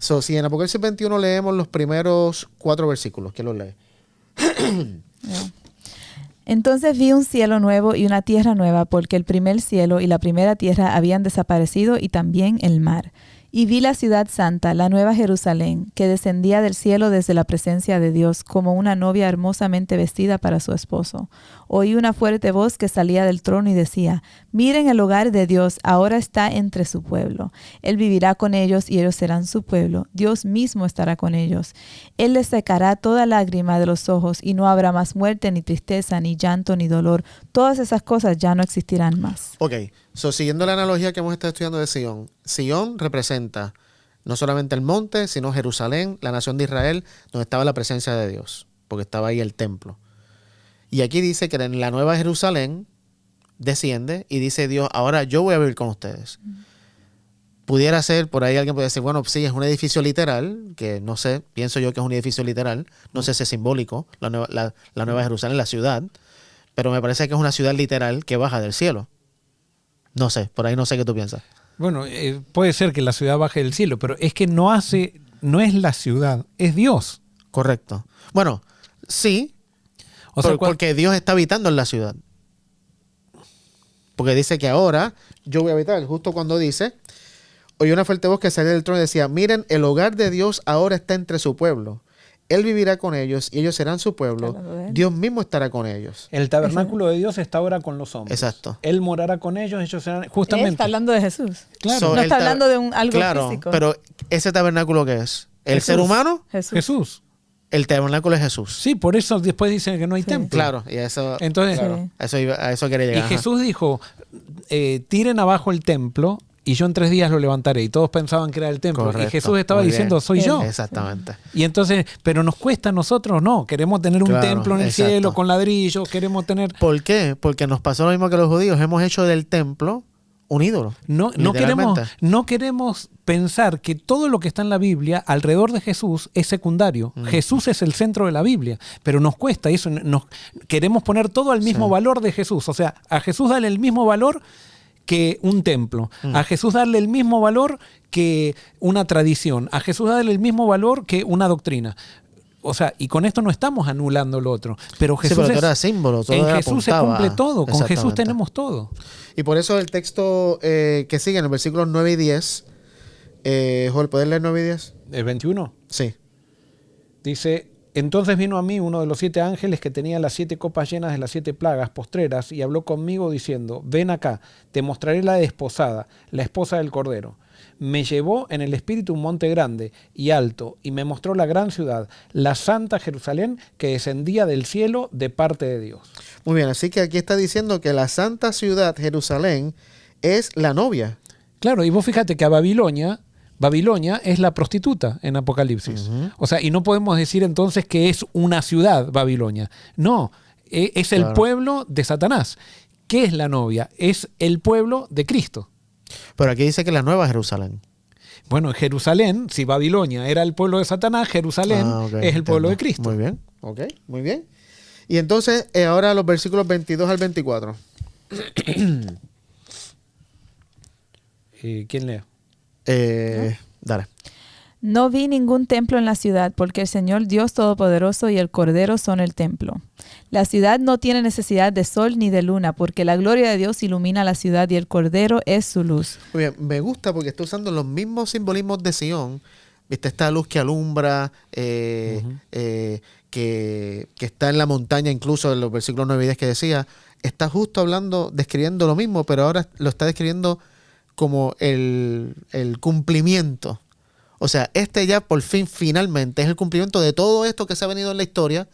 So, si en Apocalipsis 21 leemos los primeros 4 versículos, ¿quién los lee? Yeah. Entonces vi un cielo nuevo y una tierra nueva, porque el primer cielo y la primera tierra habían desaparecido y también el mar. Y vi la ciudad santa, la nueva Jerusalén, que descendía del cielo desde la presencia de Dios, como una novia hermosamente vestida para su esposo. Oí una fuerte voz que salía del trono y decía: miren el hogar de Dios, ahora está entre su pueblo. Él vivirá con ellos y ellos serán su pueblo. Dios mismo estará con ellos. Él les secará toda lágrima de los ojos y no habrá más muerte, ni tristeza, ni llanto, ni dolor. Todas esas cosas ya no existirán más. Ok, siguiendo la analogía que hemos estado estudiando de Sion, Sion representa no solamente el monte, sino Jerusalén, la nación de Israel, donde estaba la presencia de Dios, porque estaba ahí el templo. Y aquí dice que en la nueva Jerusalén desciende y dice Dios: ahora yo voy a vivir con ustedes. Pudiera ser, por ahí alguien puede decir, bueno, sí, es un edificio literal, que no sé, pienso yo que es un edificio literal, no sé si es simbólico, la nueva Jerusalén, la ciudad, pero me parece que es una ciudad literal que baja del cielo. No sé, por ahí no sé qué tú piensas. Bueno, puede ser que la ciudad baje del cielo, pero es que no es la ciudad, es Dios. Correcto. Bueno, sí, O sea, porque Dios está habitando en la ciudad. Porque dice que ahora yo voy a habitar, justo cuando dice: oí una fuerte voz que salía del trono y decía: miren, el hogar de Dios ahora está entre su pueblo. Él vivirá con ellos y ellos serán su pueblo. Dios mismo estará con ellos. el tabernáculo de Dios está ahora con los hombres. Exacto. Él morará con ellos serán Él justamente. está hablando de Jesús. Claro. No está hablando de algo físico. Pero ¿ese tabernáculo qué es? ¿El Jesús. ser humano? Jesús. El tabernáculo es Jesús. Sí, por eso después dicen que no hay templo. Claro, y eso, Entonces, claro, a eso quería y llegar. Ajá. Jesús dijo, tiren abajo el templo y yo en 3 días lo levantaré. Y todos pensaban que era el templo. Correcto. Y Jesús estaba Muy diciendo, bien. soy yo. Exactamente. Y entonces, pero nos cuesta a nosotros, no. Queremos tener un Claro, templo en el exacto. cielo con ladrillos, queremos tener... ¿Por qué? Porque nos pasó lo mismo que los judíos. Hemos hecho del templo un ídolo. No queremos pensar que todo lo que está en la Biblia alrededor de Jesús es secundario. Jesús es el centro de la Biblia, pero nos cuesta eso. Queremos poner todo al mismo valor de Jesús. O sea, a Jesús darle el mismo valor que un templo. A Jesús darle el mismo valor que una tradición. A Jesús darle el mismo valor que una doctrina. O sea, y con esto no estamos anulando lo otro. Pero Jesús pero era símbolo, todo en era Jesús se apuntaba. cumple todo. Con Jesús Exactamente. tenemos todo. Y por eso el texto que sigue en el versículo 9 y 10, Joel, ¿puedes leer 9 y 10? ¿El 21? Sí. Dice, entonces vino a mí uno de los 7 ángeles que tenía las 7 copas llenas de las 7 plagas postreras y habló conmigo diciendo, ven acá, te mostraré la desposada, la esposa del Cordero. Me llevó en el espíritu un monte grande y alto y me mostró la gran ciudad, la santa Jerusalén que descendía del cielo de parte de Dios. Muy bien, así que aquí está diciendo que la santa ciudad Jerusalén es la novia. Claro, y vos fíjate que a Babilonia es la prostituta en Apocalipsis. O sea, y no podemos decir entonces que es una ciudad Babilonia. No, es el pueblo de Satanás. ¿Qué es la novia? Es el pueblo de Cristo. Pero aquí dice que la nueva Jerusalén. Bueno, Jerusalén, si Babilonia era el pueblo de Satanás, Jerusalén es el pueblo de Cristo. Muy bien, ok, muy bien. Y entonces, ahora los versículos 22 al 24. ¿Quién lee? Dale. No vi ningún templo en la ciudad, porque el Señor Dios Todopoderoso y el Cordero son el templo. La ciudad no tiene necesidad de sol ni de luna, porque la gloria de Dios ilumina la ciudad y el Cordero es su luz. Muy bien, me gusta porque está usando los mismos simbolismos de Sion. ¿Viste? Esta luz que alumbra, que está en la montaña, incluso en los versículos 9 y 10 que decía, está justo describiendo lo mismo, pero ahora lo está describiendo como el cumplimiento. O sea, ya por fin, finalmente, es el cumplimiento de todo esto que se ha venido en la historia,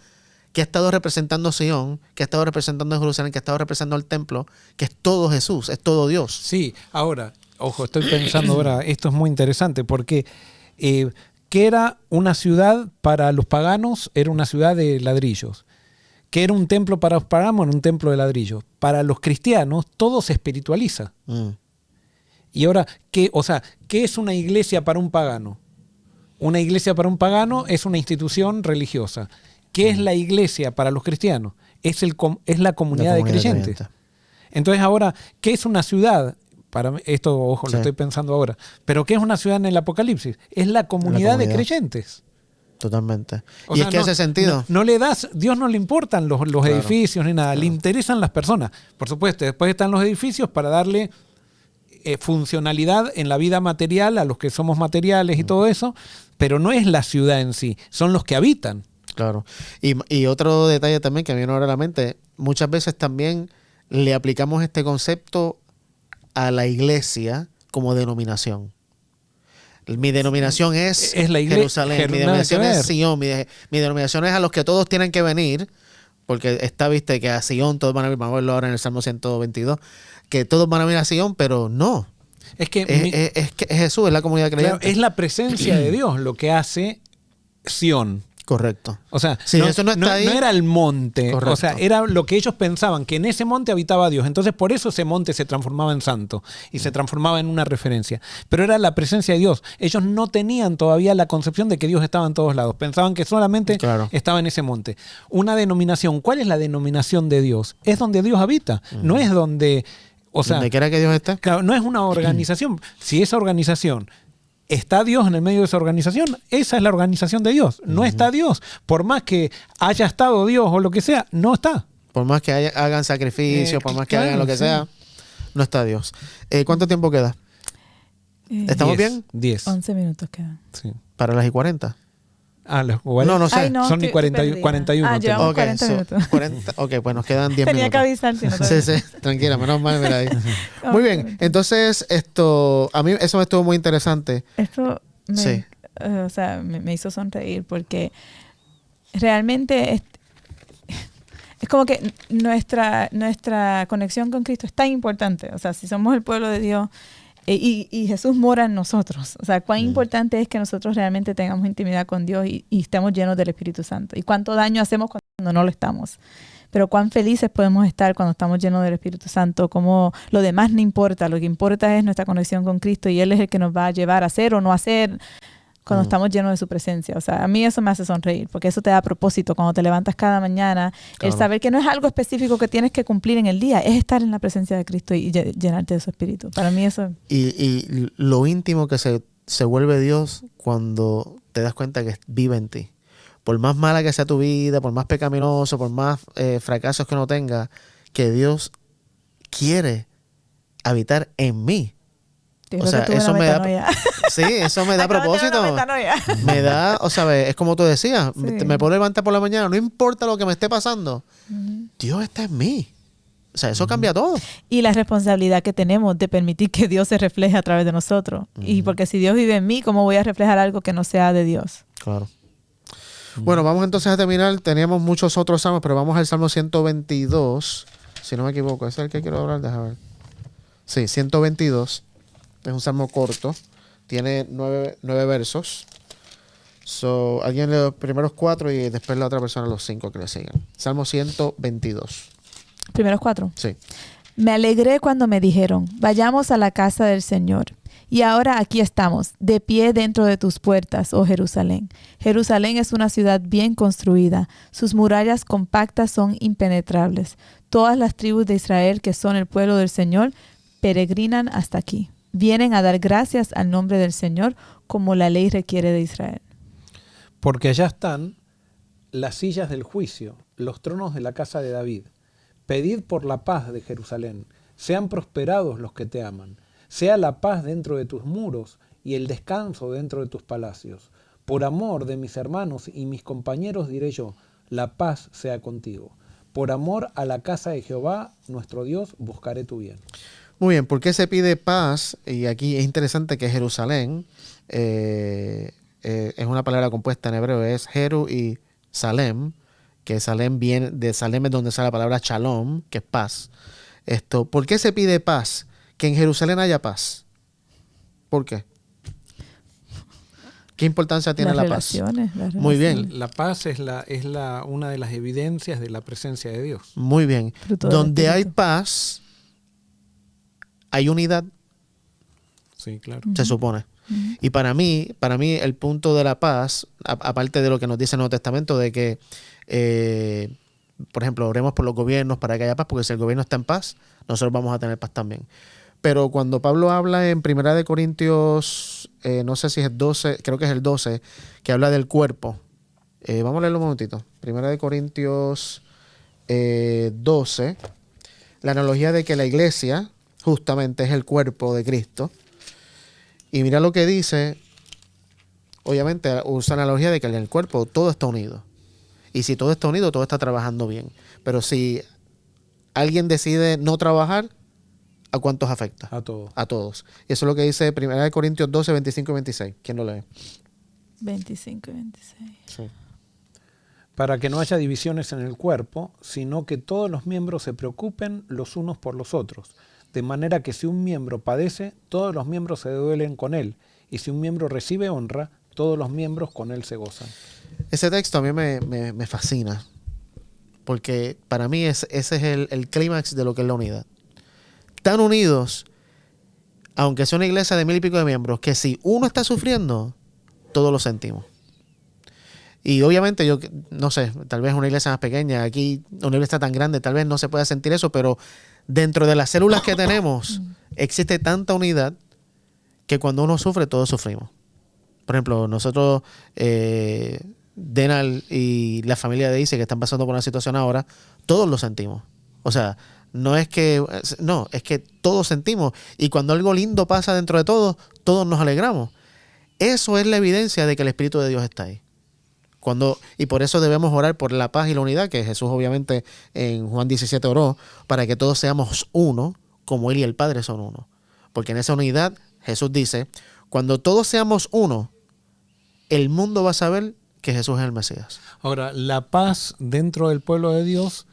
que ha estado representando Sion, que ha estado representando Jerusalén, que ha estado representando el templo, que es todo Jesús, es todo Dios. Sí, ahora, ojo, estoy pensando ahora, esto es muy interesante, porque ¿qué era una ciudad para los paganos? Era una ciudad de ladrillos. ¿Qué era un templo para los paganos? Era un templo de ladrillos. Para los cristianos, todo se espiritualiza. Y ahora, ¿qué es una iglesia para un pagano? Una iglesia para un pagano es una institución religiosa. ¿Qué es la iglesia para los cristianos? Es la comunidad de creyentes. Entonces ahora, ¿qué es una ciudad? Para mí, esto, ojo, lo estoy pensando ahora. ¿Pero qué es una ciudad en el Apocalipsis? Es la comunidad de creyentes. Totalmente. O Y sea, es que hace sentido. No le das, Dios no le importan los Claro. edificios ni nada, le interesan las personas. Por supuesto, después están los edificios para darle funcionalidad en la vida material a los que somos materiales y todo eso, pero no es la ciudad en sí, son los que habitan. Claro. Y otro detalle también que me viene ahora a la mente, muchas veces también le aplicamos este concepto a la iglesia como denominación. Mi denominación es la iglesia, Jerusalén, mi denominación nada que es ver. Sion, mi denominación es a los que todos tienen que venir, porque está, viste, que a Sion todos van a venir, vamos a verlo ahora en el Salmo 122, que todos van a venir a Sion, pero no. Es que, Es que Jesús es la comunidad claro, creyente. es la presencia de Dios lo que hace Sión. Correcto. O sea, Si eso no está ahí, no era el monte, correcto. o sea, era lo que ellos pensaban, que en ese monte habitaba Dios. Entonces, por eso ese monte se transformaba en santo y se transformaba en una referencia. Pero era la presencia de Dios. Ellos no tenían todavía la concepción de que Dios estaba en todos lados. Pensaban que solamente Claro. estaba en ese monte. Una denominación. ¿Cuál es la denominación de Dios? Es donde Dios habita. No es donde... O sea, donde quiera que Dios esté. claro, no es una organización. Si esa organización está Dios en el medio de esa organización, esa es la organización de Dios. No está Dios. Por más que haya estado Dios o lo que sea, no está. Por más que hagan sacrificios, por más que claro, hagan lo que sí. sea, no está Dios. ¿Cuánto tiempo queda? ¿Estamos 10, bien? 10. 11 minutos quedan. Sí. Para las y 40. Ah, No sé. Ay, no, Son y estoy 41. perdida. 41 Ah, tengo. llevamos Ok, 40 minutos. 40, ok, pues nos quedan 10 Tenía que minutos. avisar, si no Sí, sí, tranquila, menos mal, mira ahí. Muy bien, entonces a mí eso me estuvo muy interesante. Esto Sí. o sea, me hizo sonreír porque realmente es como que nuestra conexión con Cristo es tan importante. O sea, si somos el pueblo de Dios y Jesús mora en nosotros. O sea, cuán importante es que nosotros realmente tengamos intimidad con Dios y estemos llenos del Espíritu Santo. Y cuánto daño hacemos cuando no lo estamos. Pero cuán felices podemos estar cuando estamos llenos del Espíritu Santo, como lo demás no importa, lo que importa es nuestra conexión con Cristo y Él es el que nos va a llevar a hacer o no hacer cuando estamos llenos de su presencia. O sea, a mí eso me hace sonreír, porque eso te da propósito cuando te levantas cada mañana, Claro. el saber que no es algo específico que tienes que cumplir en el día, es estar en la presencia de Cristo y llenarte de su Espíritu. Para mí eso... Y lo íntimo que se vuelve Dios cuando te das cuenta que vive en ti. Por más mala que sea tu vida, por más pecaminoso, por más fracasos que no tenga, que Dios quiere habitar en mí. Yo O creo sea, que tuve eso una me da... metanoia. Sí, eso me da Acabo de tener propósito. una metanoia. Me da, o sea, es como tú decías, Sí. me puedo levantar por la mañana, no importa lo que me esté pasando, Dios está en mí. O sea, eso cambia todo. Y la responsabilidad que tenemos de permitir que Dios se refleje a través de nosotros. Y porque si Dios vive en mí, ¿cómo voy a reflejar algo que no sea de Dios? Claro. Bueno, vamos entonces a terminar. Teníamos muchos otros salmos, pero vamos al Salmo 122. Si no me equivoco, ese es el que quiero hablar. Déjame ver. Sí, 122. Es un salmo corto. Tiene 9 versos. Alguien lee los primeros 4 y después la otra persona los 5 que le sigan. Salmo 122. Primeros 4. Sí. Me alegré cuando me dijeron, vayamos a la casa del Señor. Y ahora aquí estamos, de pie dentro de tus puertas, oh Jerusalén. Jerusalén es una ciudad bien construida. Sus murallas compactas son impenetrables. Todas las tribus de Israel, que son el pueblo del Señor, peregrinan hasta aquí. Vienen a dar gracias al nombre del Señor, como la ley requiere de Israel. Porque allá están las sillas del juicio, los tronos de la casa de David. Pedid por la paz de Jerusalén. Sean prosperados los que te aman. Sea la paz dentro de tus muros y el descanso dentro de tus palacios. Por amor de mis hermanos y mis compañeros diré yo, la paz sea contigo. Por amor a la casa de Jehová, nuestro Dios, buscaré tu bien. Muy bien, ¿por qué se pide paz? Y aquí es interesante que Jerusalén es una palabra compuesta en hebreo, es Jeru y Salem, que Salem viene de Salem es donde sale la palabra Shalom, que es paz. ¿Por qué se pide paz? Que en Jerusalén haya paz. ¿Por qué? ¿Qué importancia tiene la paz? Muy bien. La paz es una de las evidencias de la presencia de Dios. Muy bien. Fruto del Donde hay Espíritu. paz, hay unidad, Sí, claro. se supone. Y para mí el punto de la paz, aparte de lo que nos dice el Nuevo Testamento, de que, por ejemplo, oremos por los gobiernos para que haya paz, porque si el gobierno está en paz, nosotros vamos a tener paz también. Pero cuando Pablo habla en 1 Corintios, no sé si es el 12, creo que es el 12, que habla del cuerpo, Vamos a leerlo un momentito. Primera de Corintios 12. La analogía de que la iglesia justamente es el cuerpo de Cristo. Y mira lo que dice. Obviamente usa la analogía de que en el cuerpo todo está unido. Y si todo está unido, todo está trabajando bien. Pero si alguien decide no trabajar, ¿a cuántos afecta? A todos. A todos. Y eso es lo que dice 1 Corintios 12, 25 y 26. ¿Quién lo lee? 25 y 26. Sí. Para que no haya divisiones en el cuerpo, sino que todos los miembros se preocupen los unos por los otros. De manera que si un miembro padece, todos los miembros se duelen con él. Y si un miembro recibe honra, todos los miembros con él se gozan. Ese texto a mí me fascina. Porque para mí ese es el clímax de lo que es la unidad. Tan unidos, aunque sea una iglesia de 1000 y pico de miembros, que si uno está sufriendo, todos lo sentimos. Y obviamente yo, no sé, tal vez una iglesia más pequeña, aquí una iglesia tan grande, tal vez no se pueda sentir eso, pero dentro de las células que tenemos existe tanta unidad que cuando uno sufre, todos sufrimos. Por ejemplo, nosotros, Denal y la familia de Ice que están pasando por una situación ahora, todos lo sentimos. O sea, es que todos sentimos. Y cuando algo lindo pasa dentro de todos, todos nos alegramos. Eso es la evidencia de que el Espíritu de Dios está ahí. Y por eso debemos orar por la paz y la unidad, que Jesús obviamente en Juan 17 oró, para que todos seamos uno, como Él y el Padre son uno. Porque en esa unidad, Jesús dice, cuando todos seamos uno, el mundo va a saber que Jesús es el Mesías. Ahora, la paz dentro del pueblo de Dios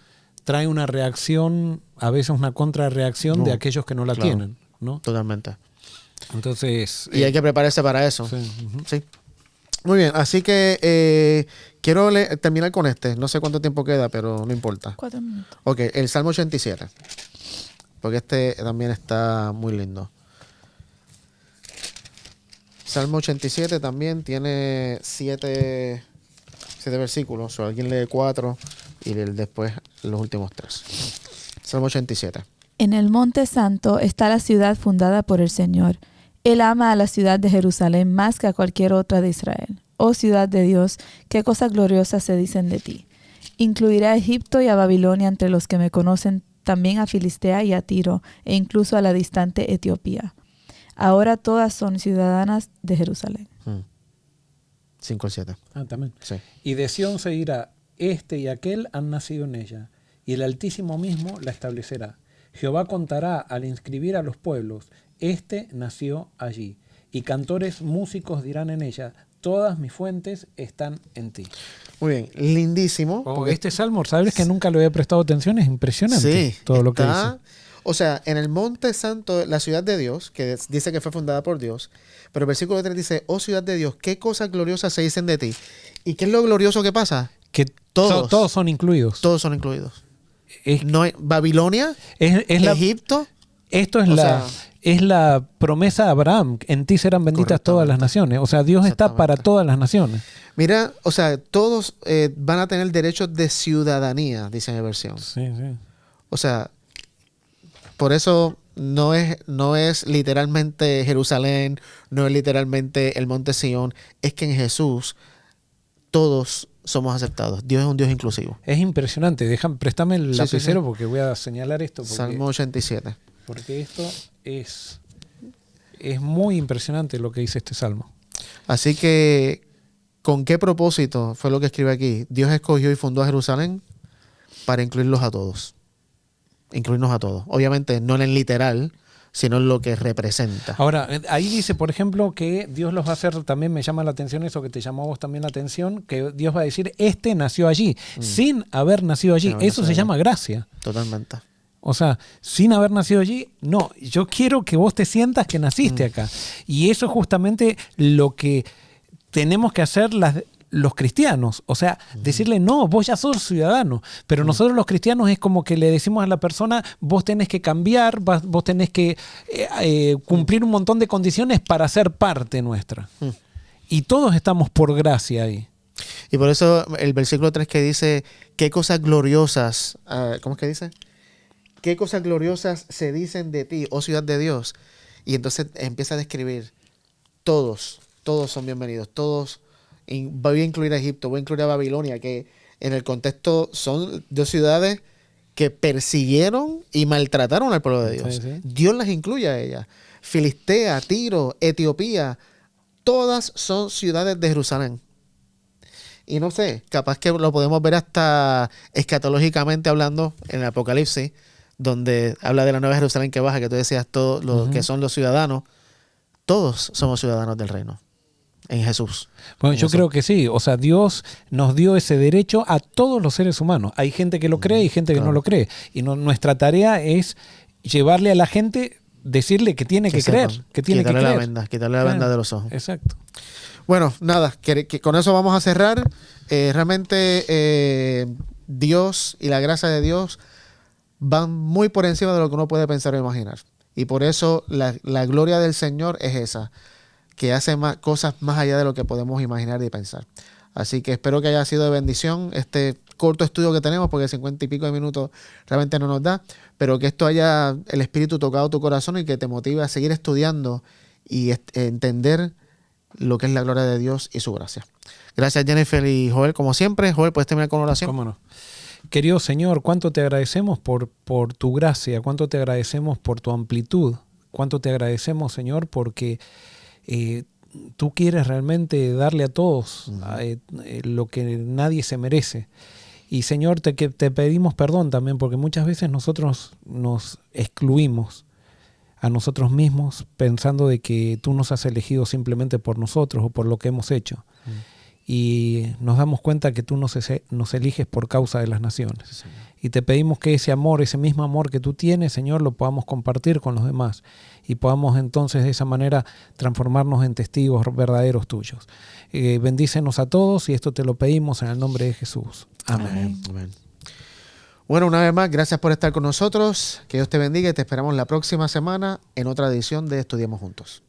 trae una reacción, a veces una contrarreacción de aquellos que no la tienen, ¿no? Totalmente. Entonces... Y hay que prepararse para eso. Sí. Sí. Muy bien, así que quiero terminar con este. No sé cuánto tiempo queda, pero no importa. 4 minutos. Ok, el Salmo 87. Porque este también está muy lindo. Salmo 87 también tiene 7 versículos. O alguien lee 4 y después los últimos 3. Salmo 87. En el monte santo está la ciudad fundada por el Señor. Él ama a la ciudad de Jerusalén más que a cualquier otra de Israel. Oh ciudad de Dios, qué cosas gloriosas se dicen de ti. Incluiré a Egipto y a Babilonia entre los que me conocen, también a Filistea y a Tiro, e incluso a la distante Etiopía. Ahora todas son ciudadanas de Jerusalén. 5 al 7. Ah, también. Sí. Y de Sión se dirá, este y aquel han nacido en ella, y el Altísimo mismo la establecerá. Jehová contará al inscribir a los pueblos, este nació allí. Y cantores músicos dirán en ella, todas mis fuentes están en ti. Muy bien, lindísimo. Este salmo, ¿sabes que nunca le había prestado atención? Es impresionante todo lo que dice. O sea, en el monte santo, la ciudad de Dios, que dice que fue fundada por Dios, pero el versículo 3 dice, oh ciudad de Dios, qué cosas gloriosas se dicen de ti. ¿Y qué es lo glorioso que pasa? Que todos son incluidos. Todos son incluidos. No hay, Babilonia, Egipto. Esto es la promesa de Abraham. En ti serán benditas todas las naciones. O sea, Dios está para todas las naciones. Mira, o sea, todos van a tener derechos de ciudadanía, dice en la versión. Sí, sí. O sea, por eso no es literalmente Jerusalén, no es literalmente el monte Sión. Es que en Jesús todos somos aceptados. Dios es un Dios inclusivo. Es impresionante. Préstame el lapicero porque voy a señalar esto. Salmo 87. Porque esto es muy impresionante lo que dice este salmo. Así que, ¿con qué propósito fue lo que escribe aquí? Dios escogió y fundó a Jerusalén para incluirlos a todos. Incluirnos a todos. Obviamente no en el literal, sino en lo que representa. Ahora, ahí dice, por ejemplo, que Dios los va a hacer, también me llama la atención eso que te llamó a vos también la atención, que Dios va a decir, este nació allí, sin haber nacido allí. Eso se llama gracia. Totalmente. O sea, sin haber nacido allí, no, yo quiero que vos te sientas que naciste acá. Y eso es justamente lo que tenemos que hacer los cristianos. O sea, decirle, no, vos ya sos ciudadano. Pero nosotros los cristianos es como que le decimos a la persona, vos tenés que cambiar, vos tenés que cumplir un montón de condiciones para ser parte nuestra. Y todos estamos por gracia ahí. Y por eso el versículo 3 que dice, qué cosas gloriosas, ¿cómo es que dice? ¿Qué cosas gloriosas se dicen de ti, oh ciudad de Dios? Y entonces empieza a describir, todos son bienvenidos, todos voy a incluir a Egipto, voy a incluir a Babilonia, que en el contexto son dos ciudades que persiguieron y maltrataron al pueblo de Dios. Sí, sí. Dios las incluye a ellas. Filistea, Tiro, Etiopía, todas son ciudades de Jerusalén. Y no sé, capaz que lo podemos ver hasta escatológicamente hablando en el Apocalipsis, donde habla de la nueva Jerusalén que baja, que tú decías, todos los que son los ciudadanos, todos somos ciudadanos del reino en Jesús. Bueno, yo creo que sí. O sea, Dios nos dio ese derecho a todos los seres humanos. Hay gente que lo cree y gente que no lo cree. Y nuestra tarea es llevarle a la gente, decirle que tiene que creer, que tiene que creer. Quitarle la venda de los ojos. Exacto. Bueno, nada, que con eso vamos a cerrar. Realmente Dios y la gracia de Dios van muy por encima de lo que uno puede pensar o imaginar. Y por eso la gloria del Señor es esa, que hace cosas más allá de lo que podemos imaginar y pensar. Así que espero que haya sido de bendición este corto estudio que tenemos, porque 50 y pico de minutos realmente no nos da, pero que esto haya el Espíritu tocado tu corazón y que te motive a seguir estudiando y entender lo que es la gloria de Dios y su gracia. Gracias, Jennifer y Joel, como siempre. Joel, ¿puedes terminar con oración? ¿Cómo no? Querido Señor, cuánto te agradecemos por tu gracia, cuánto te agradecemos por tu amplitud, cuánto te agradecemos, Señor, porque tú quieres realmente darle a todos lo que nadie se merece. Y Señor, te pedimos perdón también, porque muchas veces nosotros nos excluimos a nosotros mismos pensando de que tú nos has elegido simplemente por nosotros o por lo que hemos hecho. Y nos damos cuenta que tú nos eliges por causa de las naciones. Sí, y te pedimos que ese amor, ese mismo amor que tú tienes, Señor, lo podamos compartir con los demás y podamos entonces de esa manera transformarnos en testigos verdaderos tuyos. Bendícenos a todos y esto te lo pedimos en el nombre de Jesús. Amén. Amén. Bueno, una vez más, gracias por estar con nosotros. Que Dios te bendiga y te esperamos la próxima semana en otra edición de Estudiemos Juntos.